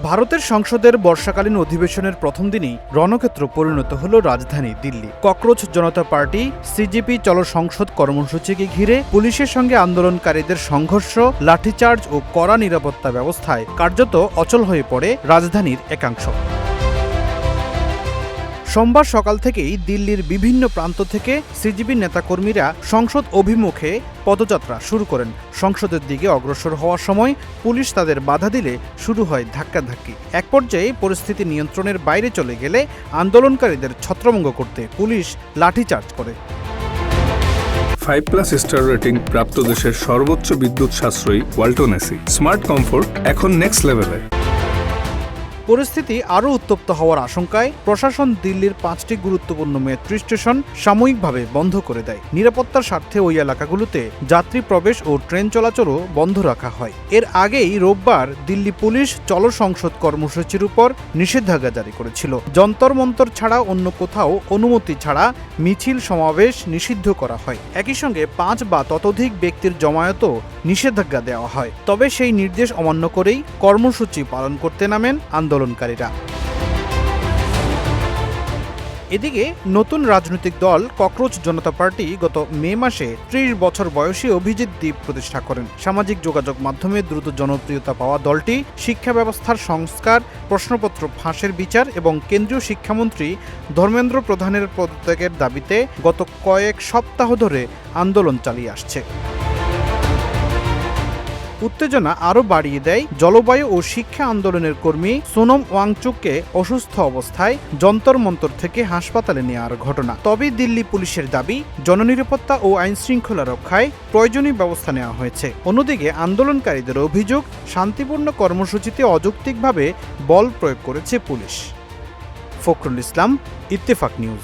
ভারতের সংসদের বর্ষাকালীন অধিবেশনের প্রথম দিনেই রণক্ষেত্র পরিণত হল রাজধানী দিল্লি। ককরোচ জনতা পার্টি সিজেপি চলো সংসদ কর্মসূচিকে ঘিরে পুলিশের সঙ্গে আন্দোলনকারীদের সংঘর্ষ, লাঠিচার্জ ও কড়া নিরাপত্তা ব্যবস্থায় কার্যত অচল হয়ে পড়ে রাজধানীর একাংশ। সোমবার সকাল থেকেই দিল্লির বিভিন্ন প্রান্ত থেকে সিজেপি নেতাকর্মীরা সংসদ অভিমুখে পদযাত্রা শুরু করেন। সংসদের দিকে অগ্রসর হওয়ার সময় পুলিশ তাদের বাধা দিলে শুরু হয় ধাক্কাধাক্কি। এক পর্যায়ে পরিস্থিতি নিয়ন্ত্রণের বাইরে চলে গেলে আন্দোলনকারীদের ছত্রভঙ্গ করতে পুলিশ লাঠিচার্জ করে। 5+ স্টার রেটিং প্রাপ্ত দেশের সর্বোচ্চ বিদ্যুৎ সাশ্রয়ী ওয়ালটন এসি স্মার্ট কমফোর্ট এখন নেক্সট লেভেলে। পরিস্থিতি আরও উত্তপ্ত হওয়ার আশঙ্কায় প্রশাসন দিল্লির 5টি গুরুত্বপূর্ণ মেট্রো স্টেশন সাময়িকভাবে বন্ধ করে দেয়। নিরাপত্তার স্বার্থে ওই এলাকাগুলোতে যাত্রী প্রবেশ ও ট্রেন চলাচলও বন্ধ রাখা হয়। এর আগেই রোববার দিল্লি পুলিশ চলো সংসদ কর্মসূচির উপর নিষেধাজ্ঞা জারি করেছিল। যন্তর মন্তর ছাড়া অন্য কোথাও অনুমতি ছাড়া মিছিল সমাবেশ নিষিদ্ধ করা হয়। একই সঙ্গে 5 বা ততোধিক ব্যক্তির জমায়েতও নিষেধাজ্ঞা দেওয়া হয়। তবে সেই নির্দেশ অমান্য করেই কর্মসূচি পালন করতে নামেন আন্দোলনকারীরা। এদিকে নতুন রাজনৈতিক দল ককরোচ জনতা পার্টি গত মে মাসে 30 বছর বয়সী অভিজিৎ দীপ প্রতিষ্ঠা করেন। সামাজিক যোগাযোগ মাধ্যমে দ্রুত জনপ্রিয়তা পাওয়া দলটি শিক্ষা ব্যবস্থার সংস্কার, প্রশ্নপত্র ফাঁসের বিচার এবং কেন্দ্রীয় শিক্ষামন্ত্রী ধর্মেন্দ্র প্রধানের পদত্যাগের দাবিতে গত কয়েক সপ্তাহ ধরে আন্দোলন চালিয়ে আসছে। উত্তেজনা আরও বাড়িয়ে দেয় জলবায়ু ও শিক্ষা আন্দোলনের কর্মী সোনম ওয়াংচুককে অসুস্থ অবস্থায় যন্তর মন্তর থেকে হাসপাতালে নেওয়ার ঘটনা। তবে দিল্লি পুলিশের দাবি, জননিরাপত্তা ও আইনশৃঙ্খলা রক্ষায় প্রয়োজনীয় ব্যবস্থা নেওয়া হয়েছে। অন্যদিকে আন্দোলনকারীদের অভিযোগ, শান্তিপূর্ণ কর্মসূচিতে অযৌক্তিকভাবে বল প্রয়োগ করেছে পুলিশ। ফখরুল ইসলাম, ইত্তেফাক নিউজ।